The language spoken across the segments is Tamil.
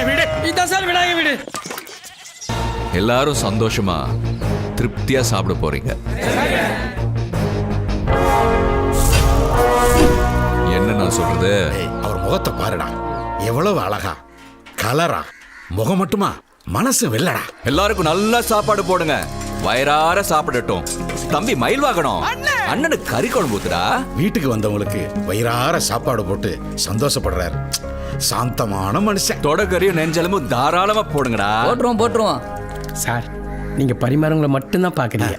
வீடு இதான் சார் விநாயகர் வீடு. எல்லாரும் சந்தோஷமா திருப்தியா சாப்பிட போறீங்க. என்ன நான் சொல்றது? அவர் முகத்தை பாருடா, எவ்வளவு அழகா கலரா. முகம் மட்டுமா, மனசு வெள்ளடா. எல்லாருக்கும் நல்ல சாப்பாடு போடுங்க, வயிறார சாப்பிடட்டும். தம்பி மயில் வாங்கணும், அண்ணனுக்கு கறி குழம்பு ஊத்துடா. வீட்டுக்கு வந்தவங்களுக்கு வயிறார சாப்பாடு போட்டு சந்தோஷப்படுறாரு. சாந்தமான மனுஷன். தொடக்கறியும் நெஞ்சலமும் தாராளமா போடுங்கடா. போட்டுருவோம். சார் நீங்க பரிமாறவங்களை மட்டும்தான் பாக்குறீங்க,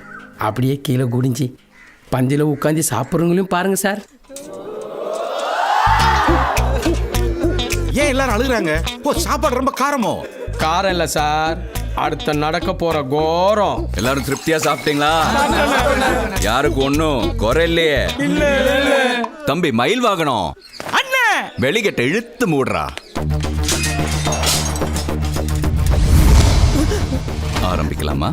அப்படியே கீழே குடிஞ்சி பந்தில உட்காந்து சாப்பிட்றவங்களையும் பாருங்க சார். ஏன் எல்லாரும் அழுகுறாங்க? ஓ, சாப்பாடு ரொம்ப காரமோ? காரம் இல்ல சார், அடுத்த நடக்க போற கோரம். எல்லாரும் திருப்தியா சாப்பிட்டீங்களா? யாருக்கு ஒண்ணும் குறை இல்லையே? தம்பி மயில் வாங்கணும், வெளிக்கட்ட இழுத்து மூடுறா. ஆரம்பிக்கலாமா?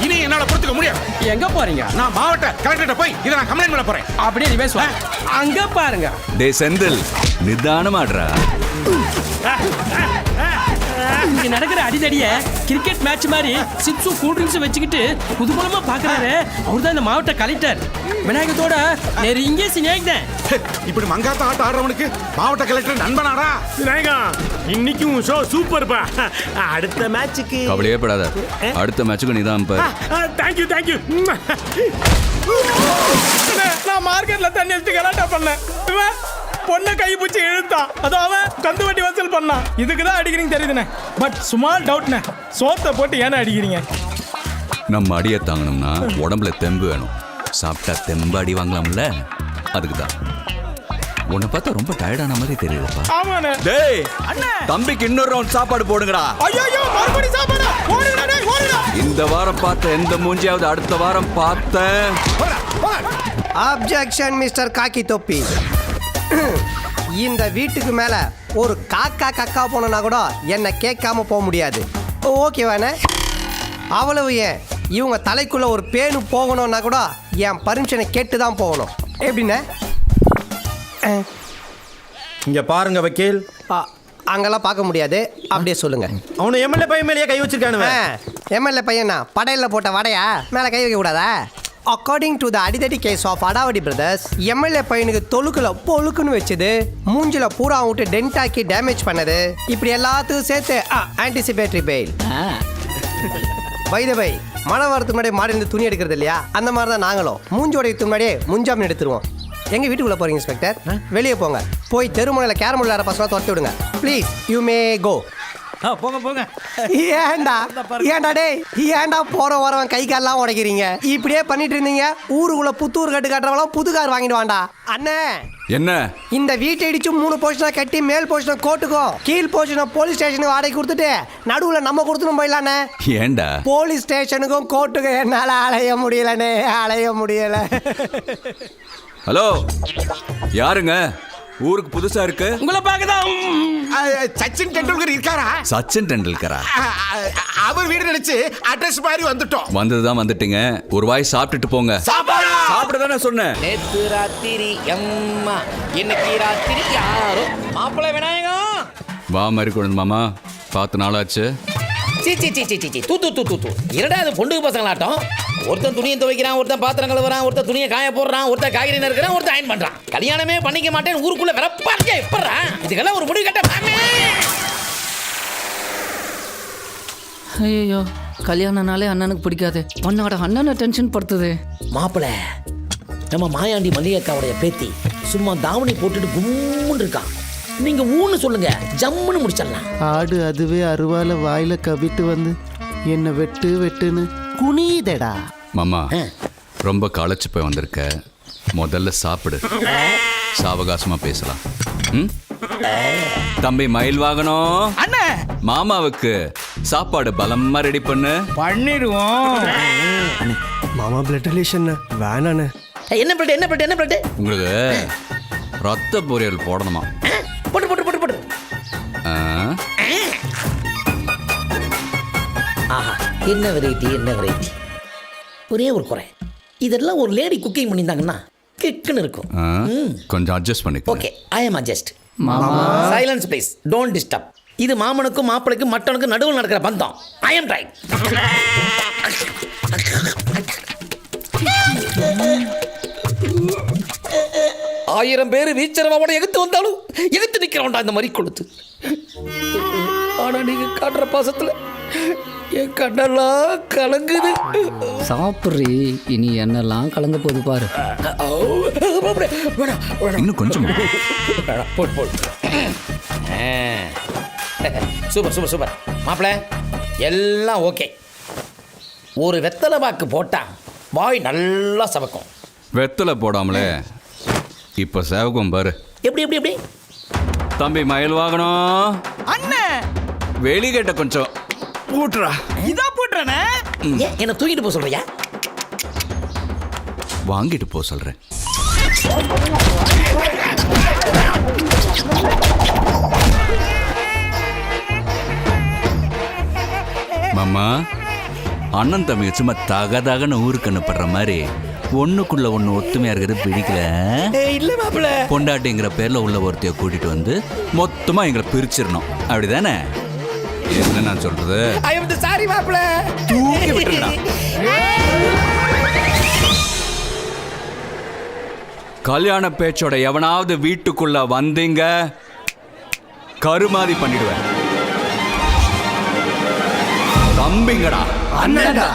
இனி என்னால பொறுத்துக்க முடியாது. எங்க போறீங்க? நான் மாவட்ட கலெக்டர்கிட்ட போய் இதை நான் கம்ப்ளைண்ட் பண்ண போறேன். அப்படியே ரிவேஸ் வா. அங்க பாருங்க. டே செந்தில், நிதானமாடுறா. இங்க நடக்கிற அடிதடிய கிரிக்கெட் மேட்ச் மாதிரி சிப்ஸும் கூல் ட்ரிங்க்ஸும் வச்சுக்கிட்டு புதுமுகமா பாக்குறாரு. அவர்தான் இந்த மாவட்ட கலெக்டர். விநாயகத்தோட நெருங்கிய சிநேகிதன். இப்படி மங்காத்த ஆட்டம் ஆடுறவனுக்கு மாவட்ட கலெக்டர் நண்பனாடா? விநாயகா, இன்னைக்கும் ஷோ சூப்பர்ப்பா. அடுத்த மேட்சுக்கு கவலையே படாத, அடுத்த மேட்சுக்கு நீதான் பாரு. Thank you thank you. நான் மார்க்கெட்ல தண்ணி எடுத்து கலாட்டா பண்ணேன், பொண்ணை கை பிடிச்சி இழுத்தான். அதோ அவன் கந்து வட்டி வசூல் பண்ணான். இதுக்கு தான் அடிக்கிறீங்க தெரியுதுண்ணே. பட் சுமால் டவுட்ண்ணே, சோத்தை போட்டு ஏன்னா அடிக்கிறீங்க? நம்ம அடியை தாங்கணும்னா உடம்புல தெம்பு வேணும். சாப்பிட்டா தெம்பு அடி வாங்கலாம்ல, அதுக்கு தான். உன்னை பார்த்தா ரொம்ப டயர்டான மாதிரி தெரியுதுப்பா. ஆமாண்ணே. டேய் தம்பிக்கு இன்னொரு ரவுண்ட் சாப்பாடு போடுங்கடா. ஐயோ மறுபடி சாப்பாடு ஓடுடா டேய் ஓடுடா. இந்த வாரம் பார்த்த எந்த மூஞ்சியாவது அடுத்த வாரம் பார்த்தேன். அப்ஜெக்ஷன் மிஸ்டர் காக்கி தொப்பி. இந்த வீட்டுக்கு மேல ஒரு காக்கா கக்கா போனா கூட என்ன கேட்காம போக முடியாது. ஓகேவானே? அவ்வளவு ஏன் இவங்க தலைக்குள்ள ஒரு பேனு போகணும்னா கூட என் பர்மிஷனை கேட்டு தான் போகணும். எப்படின்னா இங்க பாருங்க வக்கீல், அங்கெல்லாம் பார்க்க முடியாது. அப்படியே சொல்லுங்க. அவனு எம்எல்ஏ பையன் மேலேயே கை வச்சிருக்கானுவ. எம்எல்ஏ பையனா படையில போட்ட வடையா மேல கை வைக்க கூடாதா? அக்கார்டிங் டு த அடிதடி கேஸ் ஆஃப் அடாவடி பிரதர்ஸ், எம்எல்ஏ பையனுக்கு தொழுக்குல பொழுக்குன்னு வச்சது, மூஞ்சில பூரா விட்டு டென்ட் ஆக்கி டேமேஜ் பண்ணது, இப்படி எல்லாத்துக்கும் சேர்த்து anticipatory bail. By the by, மழை வரதுக்கு முன்னாடி மாடிலிருந்து துணி எடுக்கிறது இல்லையா, அந்த மாதிரி தான் நாங்களும் மூஞ்சி உடையத்துக்கு முன்னாடியே முன்ஜாமீன் எடுத்துருவோம். எங்க வீட்டுக்குள்ள போறீங்க இன்ஸ்பெக்டர்? வெளியே போங்க. போய் தெருமுனையில் கேரம் விளையாட பசங்க துரத்தி விடுங்க. ப்ளீஸ் யூ மே கோ. போங்க போங்க. ஏன்டா டேய், ஏன்டா போற வரவன் கை கால்லாம் உடைக்கிறீங்க? இப்படியே பண்ணிட்டு இருந்தீங்க ஊருக்குள்ள புத்தூர் கட்டு கட்டுறவங்களாம் புது கார் வாங்கிட்டு வாண்டா. அண்ணே என்ன இந்த வீட்டை இடிச்சு 3 போர்ஷனா கட்டி மேல் போர்ஷனை கோர்ட்டுக்கும் கீழ் போர்ஷனை போலீஸ் ஸ்டேஷனுக்கு வாடகை கொடுத்துட்டு நடுவுல நம்ம கொடுத்துட்டு போயிடலானே. ஏண்டா? போலீஸ் ஸ்டேஷனுக்கும் கோர்ட்டுக்கும் என்னால அலைய முடியலனே, அலைய முடியல. ஹலோ, யாருங்க? ஊருக்கு புதுசா இருக்கு. உங்களை பார்க்கதான். சச்சின் டெண்டுல்கர் இருக்காரா? சச்சின் டெண்டுல்கரா? அவர் வீடு நினைச்சு அட்ரஸ் மாதிரி வந்துட்டோம். வந்ததுதான் வந்துட்டீங்க, ஒரு வாய் சாப்பிட்டுட்டு போங்க. சாப்பிட தானே சொன்னேன். நேத்து ராத்திரி அம்மா, இன்னைக்கு ராத்திரி யாரோ மாப்பிள்ளை விநாயகம். வா மாதிரி குழந்தை மாமா, பார்த்து நாளாச்சு. தூ இரடா அது பொண்ணுக்கு பசங்களாட்டம். ஒருத்தன் துணியை துவைக்கிறான், ஒருத்தன் பாத்திரம் கழுவுறான், ஒருத்தன் துணியை காய போடுறான், ஒருத்தன் காய்கறி நறுக்கிறான், ஒருத்தன் அயன் பண்றான். கல்யாணமே பண்ணிக்க மாட்டேன் ஊருக்குள்ள வரப்பாட்டியா எப்பறான்? இதுக்கெல்லாம் ஒரு முடிவு கட்ட. ஐயோ, கல்யாணம்னாலே அண்ணனுக்கு பிடிக்காது. உன்னோட அண்ணனை டென்ஷன் படுத்துது. மாப்பிள்ள நம்ம மாயாண்டி மல்லிகைக்காவுடைய பேத்தி சும்மா தாவணி போட்டுட்டு கும்முன்னு இருக்கான். நீங்க ஊன்னு சொல்லுங்க, ஜம்முன்னு முடிச்சிடலாம். ஆடு அதுவே அருவால வாயில கவிட்டு வந்து என்ன வெட்டு வெட்டுன்னு குனியுதடா. மாமா ரொம்ப களைச்சு போய் வந்திருக்க, முதல்ல சாப்பிடு, சாவகாசமா பேசலாம். தம்பி மயில் வாங்கணும். அண்ணே மாமாவுக்கு சாப்பாடு பலமா ரெடி பண்ணிடுவோம். மாமா பிளட் ரிலேஷன் வேணாண்ணே. என்ன பிளட் என்ன பிளட் என்ன பிளட்? உங்களுக்கு ரத்த பொரியல் போடணுமா? போட்டு போட்டு போட்டு போட்டு. ஆஹா, என்ன வெரைட்டி என்ன வெரைட்டி. ஒரே ஒரு குறை, இதெல்லாம் ஒரு லேடி குக்கிங் பண்ணியிருந்தாங்கன்னா கிக்குன்னு இருக்கும். ஆ, கொஞ்சம் அட்ஜஸ்ட் பண்ணிக்கோ. Okay, I am adjust. Silence please, don't disturb. இது மாமனுக்கும் மாப்பிளைக்கும் மட்டனுக்கும் நடுவில் நடக்கிற பந்தம். I am right. ஆயிரம் பேர் வீச்சரவோட எகுத்து வந்தாலும் எகுத்து நிக்கிறோம்டா இந்த மாதிரி கொடுத்து. ஆனா நீங்க காட்டுற பாசத்துல என் கண்ணெல்லாம் கலங்குது. சாப்பிட்றி இனி என்னெல்லாம் கலங்க போகுது பாரு. இன்னும் கொஞ்சம் சூப்பர் சூப்பர் சூப்பர் மாப்பிள்ள, எல்லாம் ஓகே. ஒரு வெத்தலை பாக்கு போட்டா வாய் நல்லா சவக்கும். வெத்தலை போடாமலே இப்ப சேவகம் பாரு. எப்படி எப்படி எப்படி? தம்பி மயில் வாங்கணும் அண்ணன் வெளிகட்ட கொஞ்சம் ஊட்டுறா. இதா போட்டுறனே. ஏன் என்ன தூக்கிட்டு போக சொல்றியா? வாங்கிட்டு போ சொல்றேன். மாமா, அண்ணன் தம்பி சும்மா தகதகன்னு ஊருக்கு அனுப்புற மாதிரி ஒண்ணுக்குள்ள ஒண்ணு ஒத்துமையா இருக்கிறது பிடிக்கல. இல்ல மாப்பிள்ள, பொண்டாட்டிங்கிற பேர்ல உள்ள ஒருத்தைய கூட்டிட்டு வந்து மொத்தமா எங்களை பிரிச்சிடணும், அப்படிதானே? என்ன நான் சொல்றது? ஐ அம் சாரி மாப்பிள்ள. தூக்கி விட்டுருடா. கல்யாண பேச்சோட எவனாவது வீட்டுக்குள்ள வந்தீங்க கருமாதி பண்ணிடுவேன். தம்பிங்கடா, அண்ணன்டா.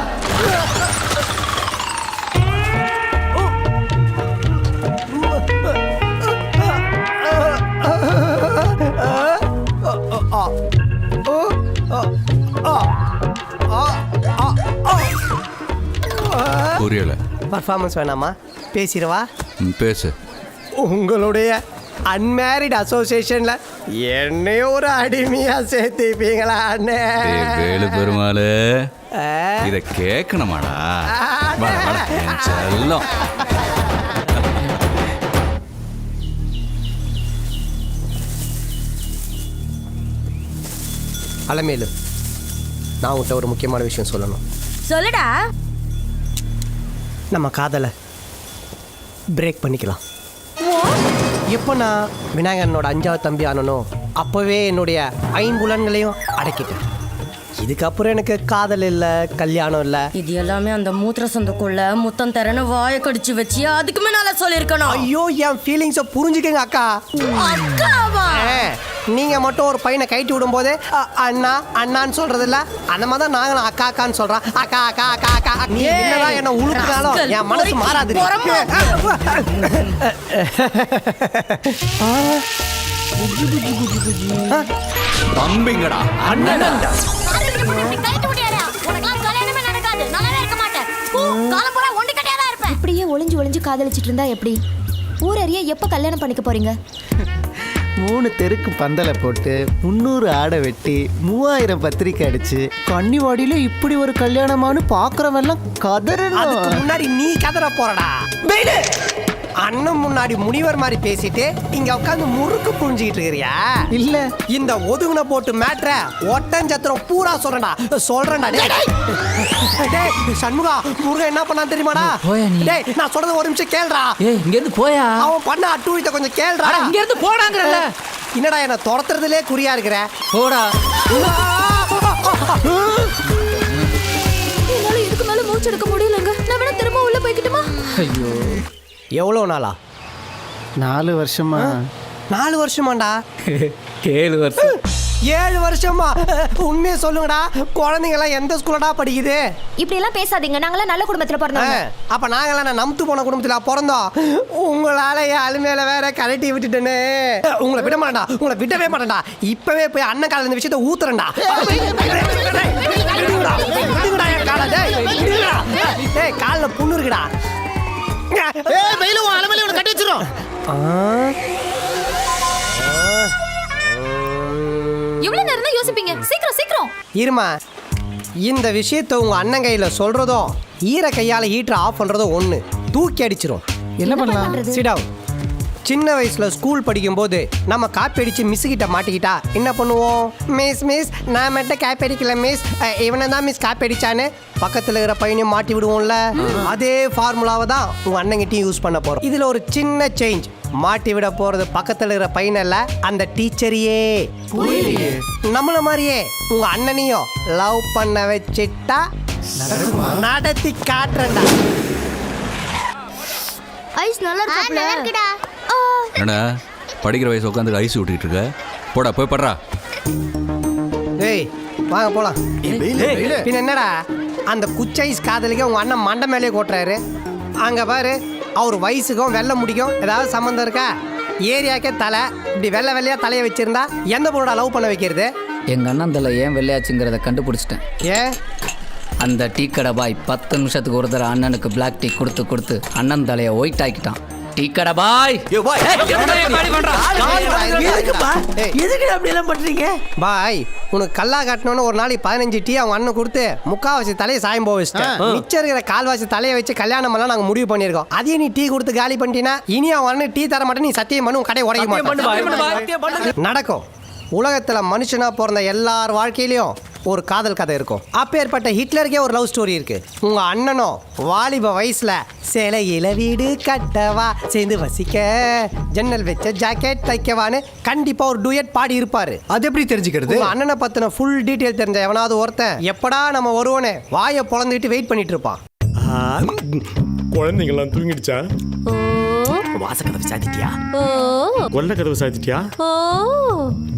புரியல. பர்ஃபார்மன்ஸ் வேணாமா? பேசிடுவா. பேசு. உங்களுடைய அன்மேரிட் அசோசியேஷன்ல என்னையும் ஒரு அடிமையா சேர்த்துப்பீங்களா அண்ணே? வேலு பெருமாளு, இத கேட்கணுமாடா? வா, வா, என் செல்லம். அலமேலு, நான் உன்கிட்ட ஒரு முக்கியமான விஷயம் சொல்லணும். சொல்லுடா. நம்ம காதலை பிரேக் பண்ணிக்கலாம். எப்போ நான் விநாயகனோட 5வது தம்பி ஆனனோ அப்போவே என்னுடைய ஐம்புலன்களையும் அடக்கிட்டேன். இதுக்கப்புறம் எனக்கு காதல் இல்லை, கல்யாணம் இல்லை. இது எல்லாமே அந்த மூத்திர சந்துக்குள்ள முத்தம் தரன்னு வாயை கடிச்சு வச்சு அதுக்கு மேல சொல்லியிருக்கணும். ஐயோ, என் ஃபீலிங்ஸை புரிஞ்சுக்கங்க அக்கா. அக்காவா? நீங்க மட்டும் ஒரு பையனை கைட்டி விடும் போது அண்ணா அண்ணான்னு சொல்றது இல்ல, அந்த மாதிரி தான் நாங்களும் அக்கா அக்கான்னு சொல்றோம். அக்கா அக்கா அக்கா அக்கா. நீ என்னதான் என்ன உழுக்குனாலும் என் மனசு மாறாது. தம்பிங்கடா, அண்ணன்டா. இப்படியே ஒளிஞ்சு ஒளிஞ்சு காதலிச்சிட்டு இருந்தா எப்படி? ஊரறிய எப்ப கல்யாணம் பண்ணிக்க போறீங்க? 3 தெருக்கு பந்தலை போட்டு 300 ஆடை வெட்டி 3000 பத்திரிக்கை அடிச்சு கன்னிவாடியில இப்படி ஒரு கல்யாணமானு பாக்குறவெல்லாம் கதறணும். அதுக்கு முன்னாடி நீ கதற போறடா. அண்ணன் முன்னாடி முனிவர் மாதிரி பேசிட்டு இங்க உட்காந்து முறுக்கு புரிஞ்சுக்கிட்டு இருக்கிறியா? இல்ல, இந்த ஒதுங்குன போட்டு மேட்ர ஒட்டஞ்சத்திரம் பூரா சொல்றேன்டா. டேய் சண்முகா, முருகன் என்ன பண்ணான்னு தெரியுமாடா? போயா நீ? டேய், நான் சொல்றது ஒரு நிமிஷம் கேளுடா. ஏய், இங்க இருந்து போயா. அவன் பண்ண அட்டூழியத்தை கொஞ்சம் கேளுடா. இங்க இருந்து போடாங்கறல. என்னடா என்ன துரத்துறதுலே குறியா இருக்கிற? போடா. என்னால இதுக்கு மேல மூச்சு எடுக்க முடியலங்க. நான் வேணா திரும்ப உள்ள போய்க்கிட்டுமா? ஐயோ, எவ்வளோ நாளா? 4 வருஷமா. 4 வருஷமாண்டா? 7 வருஷம். 7 வருஷமா? உண்மையை சொல்லுங்கடா, குழந்தைங்கலாம் எந்த ஸ்கூலடா படிக்குது? இப்படி எல்லாம் பேசாதீங்க. நாங்களாம் நல்ல குடும்பத்துல பிறந்தோம். அப்ப நாங்களாம் நம்பு போன குடும்பத்துல பிறந்தோம். உங்களால என் அலுமையில வேற கழட்டி விட்டுட்டேன்னு. உங்களை விட மாட்டேன்டா, உங்களை விடவே மாட்டேன்டா. இப்பவே போய் அண்ணன் கால இந்த விஷயத்த ஊத்துறேன்டா. காலில் புண்ணு இருக்குடா. கட்டி வச்சிரும். எவ்வளவு நேரம் தான் யோசிப்பீங்க? சீக்கிரம் சீக்கிரம். இருமா, இந்த விஷயத்தை உங்க அண்ணன் கையில சொல்றதும் ஈர கையால ஹீட்டர் ஆஃப் பண்றதும் ஒண்ணு. தூக்கி அடிச்சிரும். என்ன பண்ணலாம்? சிடாவ். சின்ன வயசுல ஸ்கூல் படிக்கும்போது நம்ம காப்பி அடிச்சு மிஸ் கிட்ட மாட்டிக்கிட்டா என்ன பண்ணுவோம்? மிஸ் மிஸ் நான் மட்டும் காப்பி அடிக்கல மிஸ், இவனை தான் மிஸ் காப்பி அடிச்சான்னு பக்கத்துல இருக்கிற பையனையும் மாட்டி விடுவோம்ல. அதே ஃபார்முலாவை தான் உங்க அண்ணங்கிட்டையும் யூஸ் பண்ண போறோம். இதுல ஒரு சின்ன சேஞ்ச். மாட்டி விட போறது பக்கத்துல இருக்கிற பையனல்ல, அந்த டீச்சரையே. நம்மள மாதிரியே உங்க அண்ணனையும் லவ் பண்ண வச்சிட்டா நடத்தி காட்டுறேன்டா. ஐஸ் நல்லா இருக்குடா. என்னடா படிக்கிற வயசு உட்காந்து ஐஸ் விட்டுக்கிட்டு இருக்க? போடா போய் படுறா. ஏய் வாங்க போலாம். பின்ன என்னடா அந்த குச்சைஸ் காதலிக்க உங்க அண்ணன் மண்டை மேலே கொட்டுறாரு. அங்க பாரு, அவர் வயசுக்கும் வெள்ளை முடிக்கும் ஏதாவது சம்மந்தம் இருக்கா? ஏரியாக்கே தலை இப்படி வெள்ளை வெள்ளையா தலையை வச்சிருந்தா எந்த பொண்ணோட லவ் பண்ண வைக்கிறது? எங்க அண்ணன் தலை ஏன் வெள்ளையாச்சுங்கிறத கண்டுபிடிச்சிட்டேன். ஏன்? அந்த டீ கடை பாய் 10 நிமிஷத்துக்கு ஒரு தடவை அண்ணனுக்கு பிளாக் டீ கொடுத்து அண்ணன் தலையை ஒயிட் ஆக்கிட்டான். டீ கடை பாய் பாய் உனக்கு கல்லா காட்டணும்னு ஒரு நாளைக்கு 15 டீ அவங்க அண்ணன் கொடுத்து முக்காவாசி தலையை சாயம் போக வச்சுட்டேன். மிச்சம் இருக்கிற கால்வாசி தலையை வச்சு கல்யாணம் எல்லாம் நாங்க முடிவு பண்ணியிருக்கோம். அதையே நீ டீ கொடுத்து காலி பண்ணிட்டீங்கன்னா இனி அவங்க அண்ணன் டீ தர மாட்டேன், நீ சத்தியம் பண்ணு, உன் கடையை உடைக்க மாட்டேன். நடக்கும். உலகத்துல மனுஷனா பிறந்த எல்லார் வாழ்க்கையிலயும் ஒரு காதல் கதை இருக்கும். அப்பேற்பட்ட ஹிட்லருக்கே ஒரு லவ் ஸ்டோரி இருக்கு. உங்க அண்ணனும் வாலிப வயசுல சிலையில வீடு கட்டவா, சேர்ந்து வசிக்க, ஜன்னல் வச்ச ஜாக்கெட் தைக்கவான்னு கண்டிப்பா ஒரு டூயட் பாடி இருப்பாரு. அது எப்படி தெரிஞ்சுக்கிறது? உங்க அண்ணனை பத்தின ஃபுல் டீடைல் தெரிஞ்ச எவனாவது ஒருத்தன் எப்படா நம்ம வருவோன்னு வாயை பொளந்துட்டு வெயிட் பண்ணிட்டு இருப்பான். குழந்தைங்களாம் தூங்கிடுச்சா? வாசக்கதவை சாத்திட்டியா? கொல்ல கதவை சாத்திட்டியா?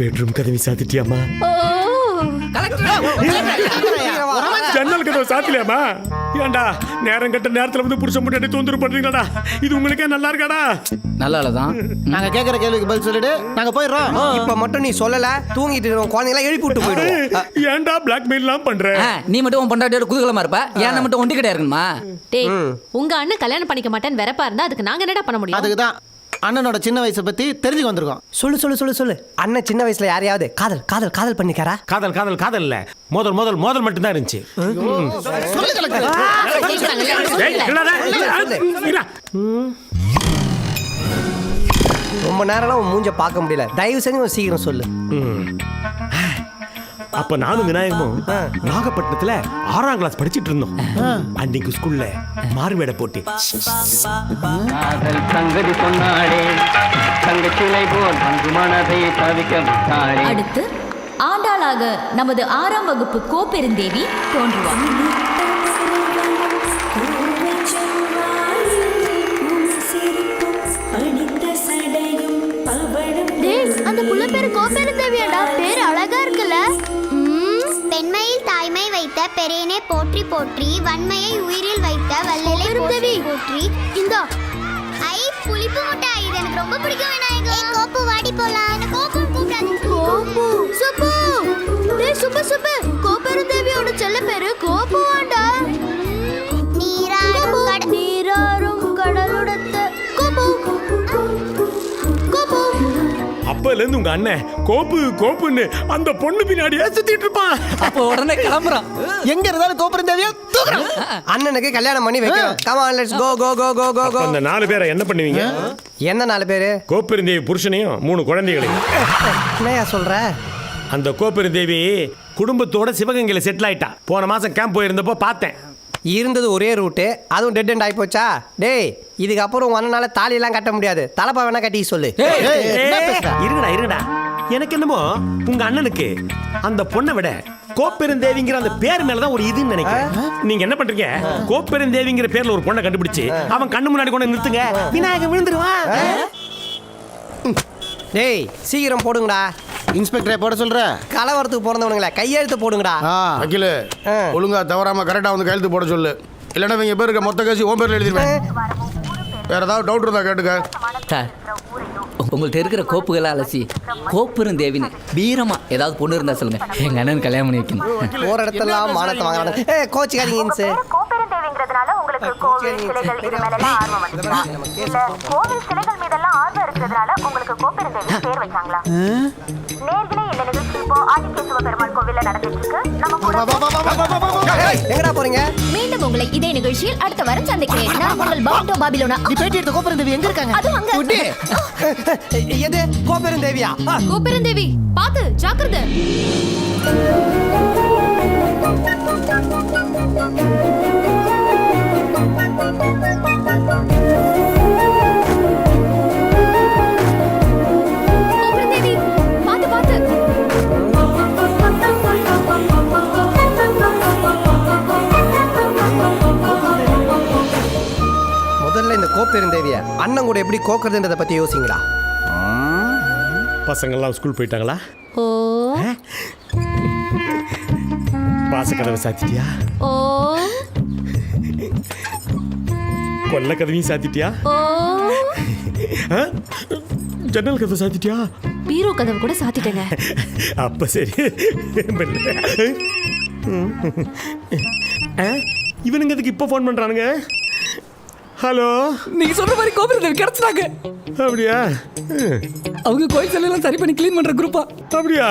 பெட்ரூம் கதவை சாத்திட்டியாமா? ஜன்னல் கதவை சாத்திலையாமா? ஏண்டா நேரம் கட்ட நேரத்துல வந்து புருஷன் முன்னாடி தொந்தரவு பண்றீங்களாடா? இது உங்களுக்கே நல்லா இருக்காடா? நல்லா தான். நாங்க கேக்குற கேள்விக்கு பதில் சொல்லிடு, நாங்க போயிடுறோம். இப்ப மட்டும் நீ சொல்லல, தூங்கிட்டு இருக்கிற குழந்தைங்களா எழுப்பி விட்டு போயிடுவோம். ஏண்டா பிளாக்மெயில்லாம் பண்ற? நீ மட்டும் உன் பொண்டாட்டியோட குதூகலமா இருப்ப, ஏன் மட்டும் ஒண்டி கிடையா இருக்குமா? டேய், உங்க அண்ணன் கல்யாணம் பண்ணிக்க மாட்டேன்னு வெறப்பா இருந்தா அதுக்கு நாங்க என்னடா பண்ண முடியும்? அதுக்கு தான் அண்ணனோட சின்ன வயசை பத்தி தெரிஞ்சுக்க வந்திருக்கோம். சொல்லு சொல்லு சொல்லு சொல்லு. அண்ணன் சின்ன வயசுல யாரையாவது காதல் காதல் காதல் பண்ணிக்காரா? காதல் காதல் காதல் இல்ல, மோதல் மட்டும் தான் இருந்துச்சு. ரொம்ப நேரம் உன் மூஞ்ச பார்க்க முடியல, தயவு செஞ்சு ஒரு சீக்கிரம் சொல்லு. அப்ப நானும் விநாயகமும் நாகப்பட்டினத்துல 6ஆம் கிளாஸ் படிச்சிட்டு இருந்தோம். அன்னைக்கு ஸ்கூல்ல மாறுவேட போட்டி. அடுத்து ஆண்டாளாக நமது 6ஆம் வகுப்பு கோப்பெருந்தேவி தோன்றுவார். அந்த புள்ள பேரு கோப்பெருந்தேவியாடா, பேரு அழகா இருக்குல்ல. பெண்மையில் தாய்மை வைத்த பெரியனே போற்றி போற்றி, வன்மையை உயிரில் வைத்த வல்லலை போற்றி போற்றி. இந்த ஐ புளிப்பு முட்டாய், இது எனக்கு ரொம்ப பிடிக்கும் விநாயகா. கோப்பு வாடி போலாம். கோப்பு கூப்பிடாதீங்க. கோப்பு சுப்பு. டேய் சுப்பு சுப்பு, கோப்பெருந்தேவியோட செல்ல பேரு கோப்புவாண்டா. நீராறும் கடலுடத்த கோப்பு கோப்பு. அப்பல இருந்து உங்க அண்ணன் கோப்புன்னு அந்த பொண்ணு பின்னாடியே சுத்திட்டு இருப்பான். அப்ப உடனே கிளம்புறான். எங்க இருந்தாலும் கோபுரந்தேவியா தூக்குறான். அண்ணனுக்கு கல்யாணம் பண்ணி வைக்கிறோம். கம் ஆன் லெட்ஸ் கோ கோ கோ கோ கோ கோ. அந்த 4 பேரை என்ன பண்ணுவீங்க? என்ன 4 பேரு? கோப்பெருந்தேவி புருஷனையும் 3 குழந்தைகளையும். என்னையா சொல்ற? அந்த கோப்பெருந்தேவி குடும்பத்தோட சிவகங்கையில செட்டில் ஆயிட்டா. போன மாசம் கேம்ப் போயிருந்தப்போ பார்த்தேன். இருந்தது ஒரே ரூட்டு, அதுவும் டெட் அண்ட் ஆகி போச்சா? டேய், இதுக்கப்புறம் உங்க அண்ணனால தாலியெல்லாம் கட்ட முடியாது. தலைப்பா வேணா கட்டி சொல்லு. இருங்கடா எனக்கு என்னமோ உங்க அண்ணனுக்கு அந்த பொண்ணை விட கோப்பெருந்தேவிங்கிற அந்த பேர் மேலதான் ஒரு இதுன்னு நினைக்கிறேன். நீங்க என்ன பண்றீங்க? கோப்பெருந்தேவிங்கிற பேர்ல ஒரு பொண்ணை கண்டுபிடிச்சு அவன் கண்ணு முன்னாடி கொண்டு நிறுத்துங்க, விநாயகன் விழுந்துருவான். டேய் சீக்கிரம் போடுங்கடா. இன்ஸ்பெக்டரை போட சொல்ற? கலவரத்துக்கு பிறந்தவனுங்களே கையெழுத்து போடுங்கடா. வக்கீல ஒழுங்கா தவறாம கரெக்டா வந்து கையெழுத்து போட சொல்லு. இல்லைன்னா இவங்க பேருக்கு மொத்த கேசி உன் பேர்ல எழுதிருவேன். வேற ஏதாவது டவுட் இருந்தா கேட்டுக்க. சார், உங்கள்கிட்ட இருக்கிற கோப்புகளை அலசி கோப்பெருந்தேவின்னு வீரமா ஏதாவது பொண்ணு இருந்தா சொல்லுங்க, எங்க அண்ணன் கல்யாணம் பண்ணி வைக்கணும். ஒரு இடத்துல மானத்தை வாங்குறாங்க. கோச்சிக்காதீங்க. கோப்பெருந்தேவிங்கிற இருக்கிறதுனால உங்களுக்கு கோவில் சிலைகள் இது மேலெல்லாம் ஆர்வம் வந்துச்சா இல்ல கோவில் சிலைகள் மீதெல்லாம் ஆர்வம் இருக்கிறதுனால உங்களுக்கு கோப்பெருந்தேவி பேர் வச்சாங்களா? நேர்களே இந்த நிகழ்ச்சி இப்போ ஆதிகேசவ பெருமாள் கோவில்ல நடந்துட்டு இருக்கு. நம்ம கூட எங்கடா போறீங்க? மீண்டும் உங்களை இதே நிகழ்ச்சியில் அடுத்த வாரம் சந்திக்கிறேன். நான் உங்கள் பாண்டோ பாபிலோனா. நீ பேட்டி எடுத்த கோபுரந்தேவி எங்க இருக்காங்க? அது அங்க. எது கோபெருந்தேவியா? கோப்பெருந்தேவி பாத்து ஜாக்கிரதை. கோப்பெருந்தேவி பாத்து பாத்து. முதல்ல இந்த கோப்பெருந்தேவிய அண்ணன் கூட எப்படி கோக்குறதுன்றத பத்தி யோசிங்கடா. பசங்கள்லாம் ஸ்கூல் போயிட்டாங்களா? ஓ வாசக்கதவை சாத்திட்டியா? ஓ கொல்ல கதவையும் சாத்திட்டியா? ஓ ஆ? ஜன்னல் கதவை சாத்திட்டியா? பீரோ கதவு கூட சாத்திட்டேங்க. அப்ப சரி. ஆ? இவனுங்க எதுக்கு இப்போ ஃபோன் பண்றானுங்க? ஹலோ, நீங்க சொல்ற மாதிரி கோபுரத்தில் கிடைச்சிட்டாங்க. அப்படியா? அவங்க கோயில் சிலையெல்லாம் சரி பண்ணி க்ளீன் பண்ற குரூப்பா. அப்படியா?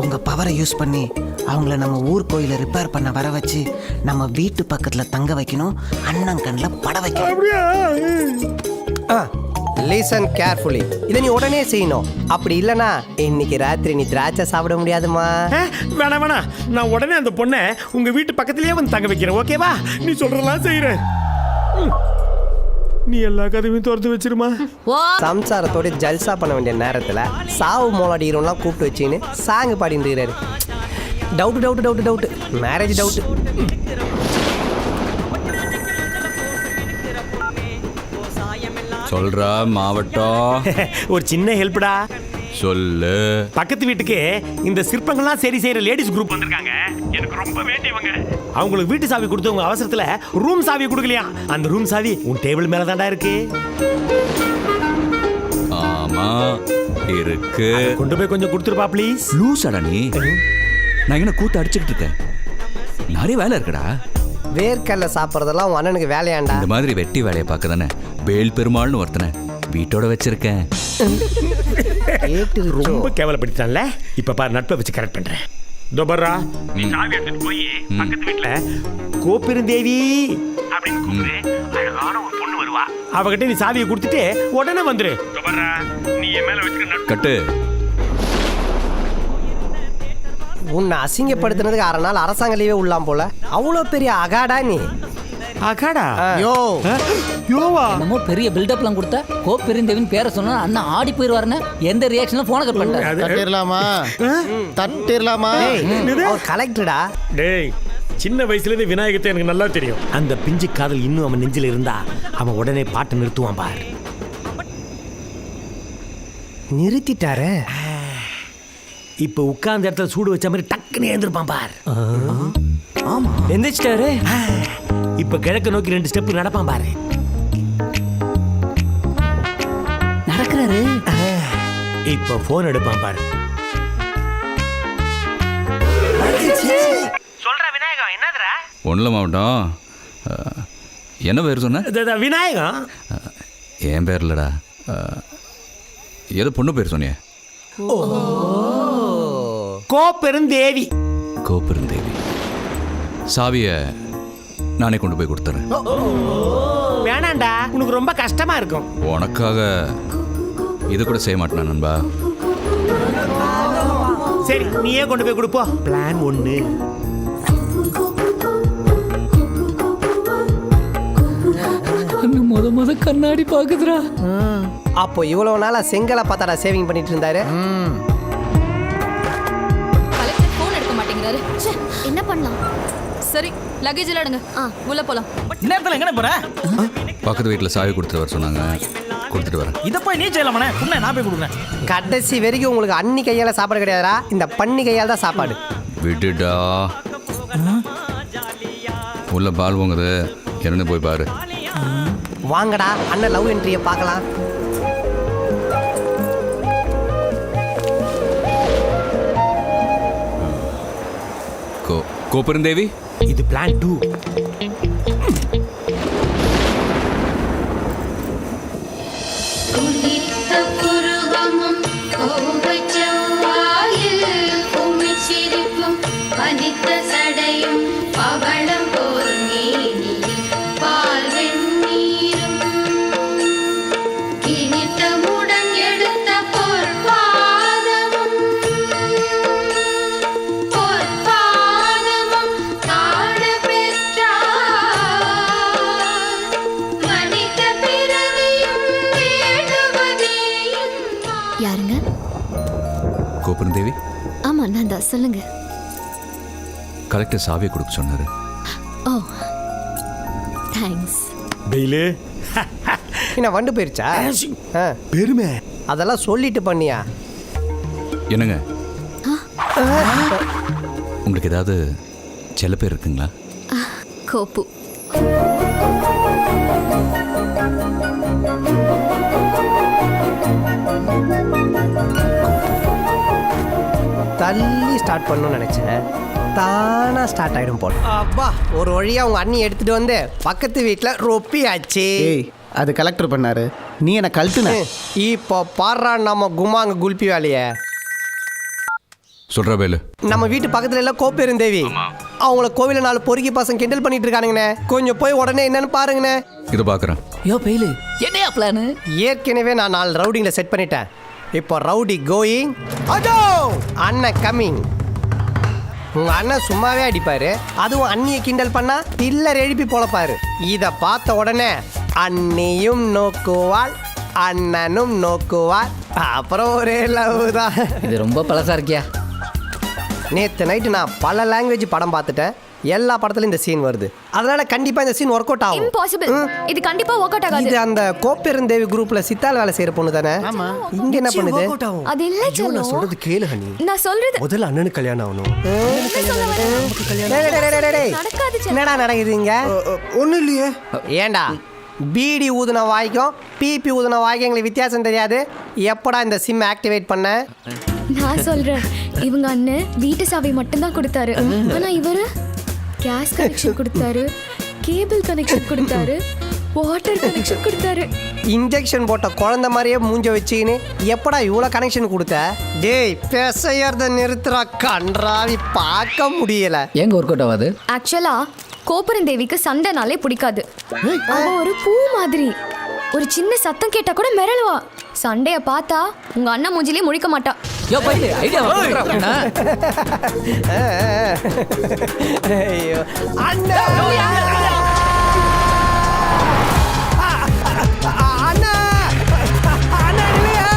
உங்க பவரை யூஸ் பண்ணி அவங்கள நம்ம ஊர் கோயிலை ரிப்பேர் பண்ண வர வச்சு நம்ம வீட்டு பக்கத்துல தங்க வைக்கணும், அண்ணன் கண்ணில் பட வைக்கணும். அப்படியா? Listen carefully. இதை நீ உடனே செய்யணும். அப்படி இல்லனா இன்னைக்கு ராத்திரி நீ திராட்சை சாப்பிட முடியாதுமா. வேணாம் வேணாம், நான் உடனே அந்த பொண்ணை உங்க வீட்டு பக்கத்திலேயே வந்து தங்க வைக்கிறேன். ஓகேவா? நீ சொல்றதெல்லாம் செய்யறேன். நீ எல்லா கதவையும் திறந்து வச்சிருமா. சம்சாரத்தோட ஜல்சா பண்ண வேண்டிய நேரத்துல சாவு மோளாடிக்கிறோம்லாம் கூப்பிட்டு வச்சுன்னு சாங்கு பாடிட்டு இருக்கிறாரு. Doubt doubt doubt doubt marriage doubt. சொல்றா மாவட்டம். ஒரு சின்ன ஹெல்ப்டா. சொல்லு. பக்கத்து வீட்டுக்கு இந்த சிற்பங்கள்லாம் சரி செய்யற லேடிஸ் குரூப் வந்திருக்காங்க. எனக்கு ரொம்ப வேண்டியவங்க. அவங்களுக்கு வீட்டு சாவி கொடுத்து உங்க அவசரத்துல ரூம் சாவி கொடுக்கலையா? அந்த ரூம் சாவி உன் டேபிள் மேல தான்டா இருக்கு. ஆமா இருக்கு. கொண்டு போய் கொஞ்சம் கொடுத்துருப்பா ப்ளீஸ். லூசாடா நீ? நான் என்ன கூத்து அடிச்சுக்கிட்டு இருக்கேன்? நிறைய வேலை இருக்குடா. வேர்க்கல்ல சாப்பிட்றதெல்லாம் உன் அண்ணனுக்கு வேலையாண்டா. இந்த மாதிரி வெட்டி வேலையை பார்க்க தானே வேல் பெருமாள்னு ஒருத்தனை வீட்டோட வச்சிருக்கேன். ரொம்ப கேவலப்படுத்திட்டான்ல. இப்ப பாரு, நட்பை வச்சு கரெக்ட் பண்றேன். தோபர்ரா, நீ சாவி எடுத்துட்டு போய் பக்கத்து வீட்ல கோப்பெருந்தேவி அப்படின்னு கூப்பிடு. அழகான ஒரு பொண்ணு வருவா. அவகிட்ட நீ சாவியை கொடுத்துட்டு உடனே வந்துரு. தோபர்ரா, நீ என் மேல வச்சுக்க கட்டு. உன்னை அசிங்கப்படுத்தினதுக்கு 6 நாள் அரசாங்க லீவே உள்ளாம் போல. அவ்வளோ பெரிய அகாடா நீ. அகாடா? யோ யோவா, என்னமோ பெரிய பில்டப்லாம் கொடுத்த கோப்பெருந்தேவின் பேரை சொன்னா அண்ணன் ஆடி போயிருவாருன்னு எந்த ரியாக்ஷனும் போன கட் பண்ணிட்டாரு. தட்டிடலாமா? தட்டிடலாமா? அவர் கலெக்டரா? டேய், சின்ன வயசுல இருந்து விநாயகத்தை எனக்கு நல்லா தெரியும். அந்த பிஞ்சு காதல் இன்னும் அவன் நெஞ்சில இருந்தா அவன் உடனே பாட்டு நிறுத்துவான் பார். நிறுத்திட்டாரு. இப்ப உட்கார்ந்த இடத்துல சூடு வச்ச மாதிரி டக்குன்னு எழுந்திருப்பான் பார். ஆமா எந்திரிச்சிட்டாரு. இப்ப கிழக்கு நோக்கி 2 ஸ்டெப் நடப்பான் பாரு. நடக்கிறாரு. இப்ப போன் எடுப்பான் பாரு. சொல்ற விநாயகம் என்னதுடா? ஒண்ணுல மாவட்டம். என்ன பேர் சொன்ன? விநாயகம் என் பேர் இல்லடா. ஏதோ பொண்ணு பேர் சொன்னியே. கோப்பெருந்தேவி. கோப்பெருந்தேவி. சாவிய நானே கொண்டு போய் கொடுத்துறேன். வேணாண்டா, உனக்கு ரொம்ப கஷ்டமா இருக்கும். உனக்காக இது கூட செய்ய மாட்டேனா நண்பா? சரி, நீயே கொண்டு போய் கொடுப்போ. பிளான் 1. முத கண்ணாடி பாக்குதுடா. அப்போ இவ்வளவு நாளா செங்கலை பார்த்தாடா சேவிங் பண்ணிட்டு இருந்தாரு. என்ன பண்ணலாம்? சரி, லக்கேஜ் எல்லாம் எடுங்க. உள்ள போலாம். நேரத்துல எங்க போற? பக்கத்து வீட்டில் சாவி கொடுத்துட்டு வர சொன்னாங்க. கொடுத்துட்டு வரேன். இதை போய் நீ செய்யலாமண்ணே. உன்னை நான் போய் கொடுக்குறேன். கடைசி வரைக்கும் உங்களுக்கு அன்னி கையால சாப்பாடு கிடையாதுடா. இந்த பண்ணி கையால் தான் சாப்பாடு. விடுடா. உள்ள பால் வாங்குது. இறந்து போய் பாரு. வாங்கடா, அண்ணன் லவ் என்ட்ரியை பார்க்கலாம். கோப்பெருந்தேவி இது பிளான் 2. யாருங்க? கோபுரந்தேவி ஆமா நான் தான். சொல்லுங்க. கலெக்டர் சாவியை கொடுக்க சொன்னாரு. ஓ தேங்க்ஸ். பெயிலு என்ன வண்டு போயிருச்சா? பெருமை. அதெல்லாம் சொல்லிட்டு பண்ணியா? என்னங்க உங்களுக்கு ஏதாவது செல்ல பேர் இருக்குங்களா? கோப்பு. தள்ளி ஸ்டார்ட் பண்ணணும்னு நினைச்சேன், தானா ஸ்டார்ட் ஆயிடும் போல. அப்பா, ஒரு வழியா உங்க அண்ணி எடுத்துட்டு வந்து பக்கத்து வீட்டுல ரொப்பி ஆச்சு. ஏய், அது கலெக்டர் பண்ணாரு, நீ என்ன கழட்டுன. இப்போ பாடுறா நம்ம குமாங்க குல்பி வேலைய. சொல்ற வேலு, நம்ம வீட்டு பக்கத்துல எல்லாம் கோப்பெருந்தேவி, அவங்கள கோவில 4 பொறுக்கி பசங்க கிண்டல் பண்ணிட்டு இருக்கானுங்கண்ணே. கொஞ்சம் போய் உடனே என்னன்னு பாருங்கண்ணே. இதை பாக்குறேன். யோ பெயிலு, என்னையா பிளானு? ஏற்கனவே நான் 4 ரவுடிங்களை செட் பண்ணிட்டேன். இப்போ ரவுடி கோயிங், அதோ அண்ணன் கம்மிங். உங்க அண்ணன் சும்மாவே அடிப்பாரு, அதுவும் அண்ணியை கிண்டல் பண்ணா பில்லர் எழுப்பி பொழப்பாரு. இத பார்த்த உடனே அண்ணியும் நோக்குவாள், அண்ணனும் நோக்குவாள், அப்புறம் ஒரே லவ் தான். இது ரொம்ப பழசா இருக்கியா? நேற்று நைட்டு நான் பல லாங்குவேஜ் படம் பார்த்துட்டேன். எல்லா படத்துலயும் இந்த சீன் வருது. அதனால கண்டிப்பா இந்த சீன் ஒர்க் அவுட் ஆகும். இம்பாசிபிள். இது கண்டிப்பா ஒர்க் அவுட் ஆகாது. இது அந்த கோப்பெருந்தேவி குரூப்ல சித்தால் வேலை செய்யற பொண்ணு தானே? இங்க என்ன பண்ணுது? அது இல்ல ஐயோ, நான் சொல்றது கேளு ஹனி. நான் சொல்றது முதல்ல அண்ணனுக்கு கல்யாணம் ஆகணும். நடக்காது. என்னடா நடக்குதுங்க? ஒன்றும் இல்லையே. ஏண்டா பீடி ஊதுன வாய்க்கும் பிபி ஊதுன வாய்க்கும் எங்களுக்கு வித்தியாசம் தெரியாது. எப்படா இந்த சிம் ஆக்டிவேட் பண்ண? நான் சொல்றேன், இவங்க அண்ணன் வீட்டு சாவி மட்டும்தான் கொடுத்தாரு. ஆனா இவரு கேஸ் கனெக்ஷன் கொடுத்தாரு, கேபிள் கனெக்ஷன் கொடுத்தாரு, வாட்டர் கனெக்ஷன் கொடுத்தாரு. இன்ஜெக்ஷன் போட்ட குழந்தை மாதிரியே மூஞ்ச வச்சுக்கின்னு எப்படா இவ்வளோ கனெக்ஷன் கொடுத்த? டேய் பெசையறத நிறுத்துறா, கன்றாவி பார்க்க முடியல. எங்க ஒர்க் அவுட் ஆகாது? ஆக்சுவலா கோபுரந்தேவிக்கு சண்டைனாலே பிடிக்காது. அவ ஒரு பூ மாதிரி, ஒரு சின்ன சத்தம் கேட்டா கூட மிரளுவா. சண்டைய பார்த்தா உங்க அண்ணன் மூஞ்சிலே முழிக்க மாட்டா. யோ பெயிலு, ஐடியா கொடுக்குறா. ஐயோ அண்ணா, அண்ணா, அண்ணா இல்லையா?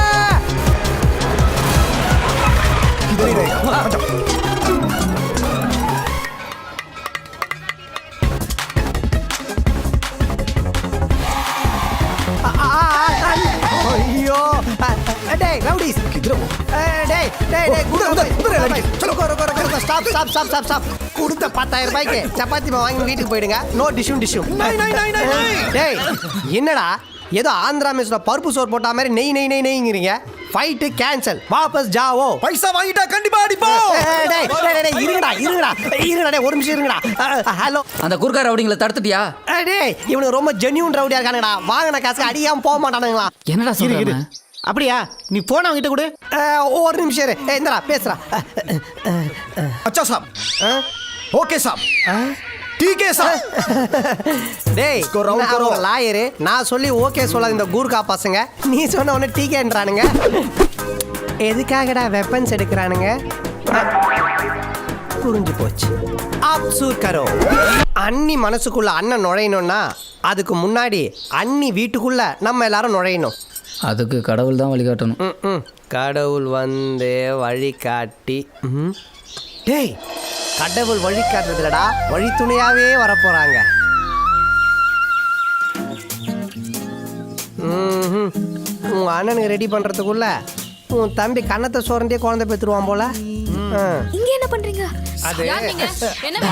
ஐயோ டேய் ரவுடிஸ், டேய் டேய் டேய் ஸ்டாப். கொடுத்த 10,000 ரூபாய்க்கு சப்பாத்தி மாவு வாங்கி வீட்டுக்கு போயிடுங்க. நோ டிஷ்யூம். டேய் என்னடா ஏதோ ஆந்திரா மெஸ்ல பருப்பு சோறு போட்ட மாதிரி நெய் நெய் நெய் நெய்ங்கிறீங்க. ஃபைட் கேன்சல், வாபஸ் ஜாவோ. பைசா வாங்கிட்டா கண்டிப்பா அடிப்போம். டேய் இருங்கடா டேய், ஒரு நிமிஷம் இருங்கடா. ஹலோ, அந்த குறுக்கா ரவுடிங்களை தடுத்துட்டியா? டேய் இவனுக்கு ரொம்ப ஜென்யூன் ரவுடியா இருக்கானுங்கடா. வாங்கின காசு அடியாம போக மாட்டானுங்களா? என்னடா சொல்ற? அப்படியா? நீ போன அவங்கிட்ட கொடு. ஒரு நிமிஷம் இரு. இந்தடா பேசுறா. அச்சா சாப், ஓகே சாப், ठीक है சார். டேய் நான் லாயரு, நான் சொல்லி ஓகே சொல்லாத இந்த கூர்கா பசங்க நீ சொன்ன உடனே டீக்கேன்றானுங்க. எதுக்காகடா வெப்பன்ஸ் எடுக்கிறானுங்க? புரிஞ்சு போச்சு. அப்சூர் கரோ. அண்ணி மனசுக்குள்ள அண்ணன் நுழையணும்னா அதுக்கு முன்னாடி அண்ணி வீட்டுக்குள்ள நம்ம எல்லாரும் நுழையணும். அதுக்கு கடவுள் தான் வழிகாட்டணும். கடவுள் வந்து வழிகாட்டி. டேய் கடவுள் வழிகாட்டுறதுலடா, வழி துணையாவே வரப்போறாங்க. உங்க அண்ணனுக்கு ரெடி பண்றதுக்குள்ள உன் தம்பி கண்ணத்தை சோரண்டே குழந்தை பெற்றுருவான் போல. இங்க என்ன பண்றீங்க? அது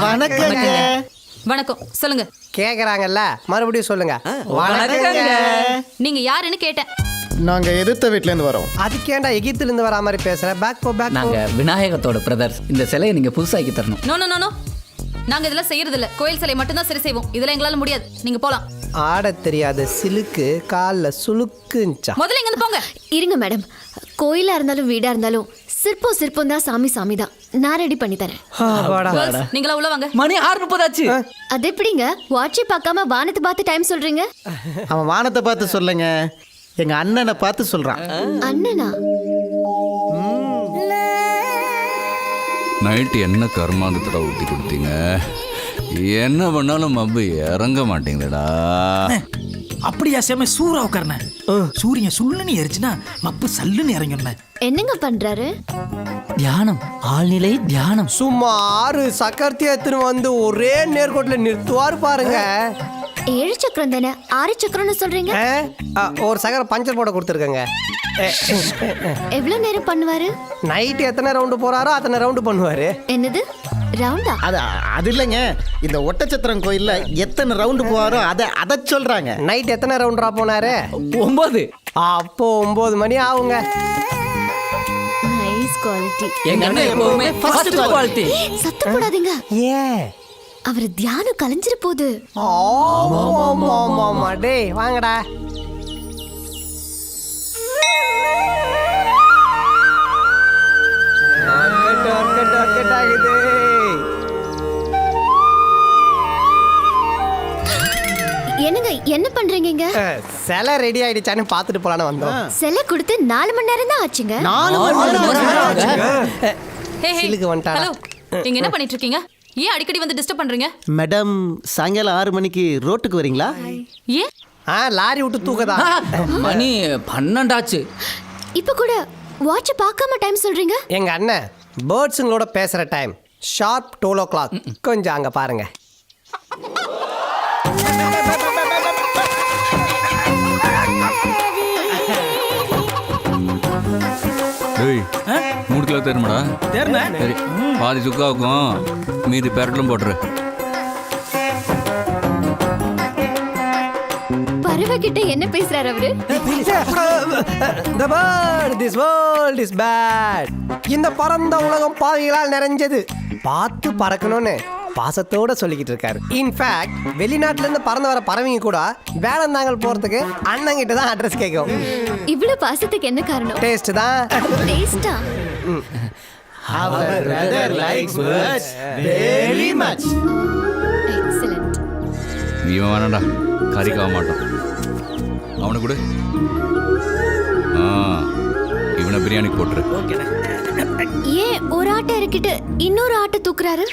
வணக்கங்க. வணக்கம், சொல்லுங்க. கேக்குறாங்கல்ல, மறுபடியும் சொல்லுங்க. வணக்கங்க. நீங்க யாருன்னு கேட்டேன். நாங்க எதிர்த்த வீட்ல இருந்து வரோம். அதுக்கேண்டா எகிப்துல இருந்து வரா மாதிரி பேசுற? பேக் போ பேக். நாங்க விநாயகத்தோட பிரதர்ஸ். இந்த சிலையை நீங்க புதுசாக்கி தரணும். நோ நோ நோ நோ, நாங்க இதெல்லாம் செய்யறது இல்ல. கோயில் சிலை மட்டும் தான் சரி செய்வோம். இதெல்லாம் எங்களால முடியாது. நீங்க போலாம். ஆட தெரியாத சிலுக்கு காலில் சுளுக்குஞ்சா. முதல்ல இங்க போங்க. இருங்க மேடம், கோயிலா இருந்தாலும் வீடா இருந்தாலும் சிற்பம் தான் சாமி தான். நான் ரெடி பண்ணி தரேன். Girls, நீங்களா உள்ள வாங்க. மணி 6:30 ஆச்சு. அது எப்படிங்க வாட்சை பார்க்காம வானத்தை பார்த்து டைம் சொல்றீங்க? அவன் வானத்தை பார்த்து சொல்லுங்க, எங்க அண்ணனை பார்த்து சொல்றான். அண்ணனா? நைட்டு என்ன கர்மாந்தத்தில் ஊற்றி கொடுத்தீங்க? என்ன பண்ணாலும் மப்பு இறங்க மாட்டேங்குதுடா. அப்படியா சேம சூறா உட்கார்னேன். சூரியன் சுள்ளுன்னு எரிச்சுனா மப்பு சல்லுன்னு இறங்கினேன். என்னங்க பண்றாரு? தியானம், ஆழ்நிலை தியானம். சும்மா 6 சக்கரத்தை எடுத்துன்னு வந்து ஒரே நேர்கோட்டில் நிறுத்துவார் பாருங்க. 7 சக்கரம் தானே, 6 சக்கரம்னு சொல்றீங்க? ஒரு சக்கரம் பஞ்சர் போட கொடுத்துருக்கங்க. எவ்வளவு நேரம் பண்ணுவாரு? நைட்டு எத்தனை ரவுண்டு போறாரோ அத்தனை ரவுண்டு பண்ணுவாரு. என்னது ரவுண்டா? அது இல்லைங்க, இந்த ஒட்டச்சத்திரம் கோயில்ல எத்தனை ரவுண்டு போவாரோ அதை சொல்றாங்க. நைட் எத்தனை ரவுண்டரா போனாரு? 9. அப்போ 9 மணி ஆகுங்க. Nice quality. எங்க அண்ணன் எப்பவுமே ஃபர்ஸ்ட் குவாலிட்டி. சத்தம் போடாதீங்க. ஏன்? அவர் தியானம் கலைஞ்சிர போகுது. ஆமா டேய் வாங்கடா. என்னங்க என்ன பண்றீங்க இங்க? சிலை ரெடி ஆயிடுச்சான்னு பார்த்துட்டு போலான்னு வந்தோம். சிலை கொடுத்து 4 மணி நேரம் தான் ஆச்சுங்க. 4 மணி நேரம். ஹே ஹே. சிலுக்கு வந்துட்டாளா? ஹலோ. நீங்க என்ன பண்ணிட்டு இருக்கீங்க? ஏன் அடிக்கடி வந்து டிஸ்டர்ப் பண்றீங்க? மேடம், சாயங்காலம் 6 மணிக்கு ரோட்டுக்கு வரீங்களா? ஏன்? லாரி விட்டு தூக்கதா? மணி 12 ஆச்சு. இப்ப கூட வாட்ச் பார்க்காம டைம் சொல்றீங்க? எங்க அண்ணன் பேர்ட்ஸுங்களோட பேசுற டைம் ஷார்ப் 12 o'clock. கொஞ்சம் அங்க பாருங்க. டேய், 3 கிலோ தேருமாடா? தேர்ன சரி, பாதி சுக்காவுக்கும் மீதி பெரட்டலும் போட்டுரு. பறவை கிட்ட என்ன பேசுறாரு அவரு? The bird, this world is bad. இந்த பரந்த உலகம் பாவிகளால் நிறைஞ்சது. பார்த்து பறக்கணும்னு பாசத்தோட சொல்லிக்கிட்டு இருக்காரு. இன்ஃபேக்ட் வெளிநாட்டுல இருந்து பறந்து வர பறவைங்க கூட வேடந்தாங்கல் போறதுக்கு அண்ணன் கிட்ட தான் அட்ரஸ் கேட்கும். இவ்வளவு பாசத்துக்கு என்ன காரணம்? டேஸ்ட் தான். டேஸ்டா? Our brother likes birds very much. Excellent. இவன் வேணாண்டா, கறிக்காக மாட்டான். அவனை கூட இவனை பிரியாணிக்கு போட்டுரு. ஏன் ஒரு ஆட்டை இறக்கிட்டு இன்னொரு ஆட்டை தூக்குறாரு?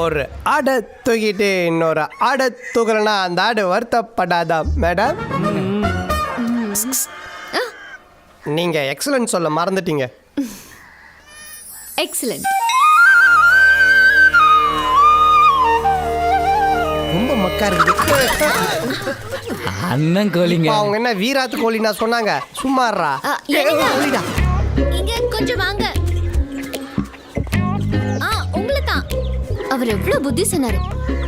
ஒரு ஆடை தூக்கிட்டு இன்னொரு ஆடை தூக்கலன்னா அந்த ஆடு வருத்தப்படாதா மேடம்? நீங்க எக்ஸலன்ட் சொல்ல மறந்துட்டீங்க. எக்ஸலென்ட். ரொம்ப மக்கா இருக்குது. அண்ணன் கோழிங்க. அவங்க என்ன வீராத்து கோழினா சொன்னாங்க? சும்மாறா. என்னங்க? இங்க கொஞ்சம் வாங்க. உங்களை தான். அவர் எவ்வளவு புத்தி சொன்னாரு.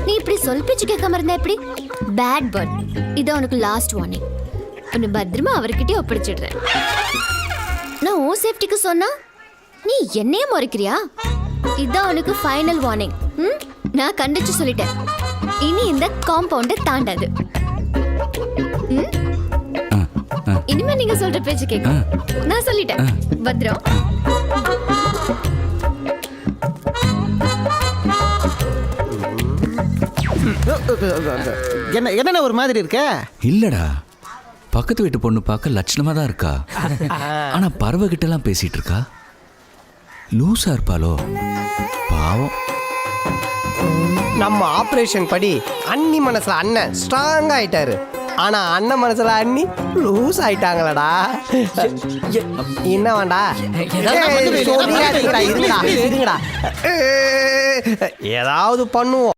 நீ இப்படி சொல் பேச்சு கேட்காம இருந்தா எப்படி? Bad bird. இது உனக்கு லாஸ்ட் வார்னிங். உன்னை பத்திரமா அவர்கிட்டயே ஒப்படைச்சிடுறேன். நான் உன் சேஃப்டிக்கு சொன்னா நீ என்னையே முறைக்கிறியா? இதான் உனக்கு ஃபைனல் வார்னிங். நான் கண்டிச்சு சொல்லிட்டேன். இனி இந்த காம்பவுண்டை தாண்டாது. இனிமே நீங்க சொல்ற பேச்சு கேட்கும். நான் சொல்லிட்டேன். பத்ரம். என்ன ஒரு மாதிரி இருக்க? இல்லடா, பக்கத்து வீட்டு பொண்ணு பார்க்க லட்சணமா தான் இருக்கா. ஆனா பறவை கிட்ட எல்லாம் பேசிட்டு இருக்கா. லூசா இருப்பாளோ பாவம். நம்ம ஆபரேஷன் படி அண்ணி மனசுல அண்ணன் ஸ்ட்ராங் ஆயிட்டாரு. ஆனா அண்ணன் மனசுல அண்ணி லூஸ் ஆயிட்டாங்களடா. என்ன வேண்டா? ஏதாவது பண்ணுவோம்.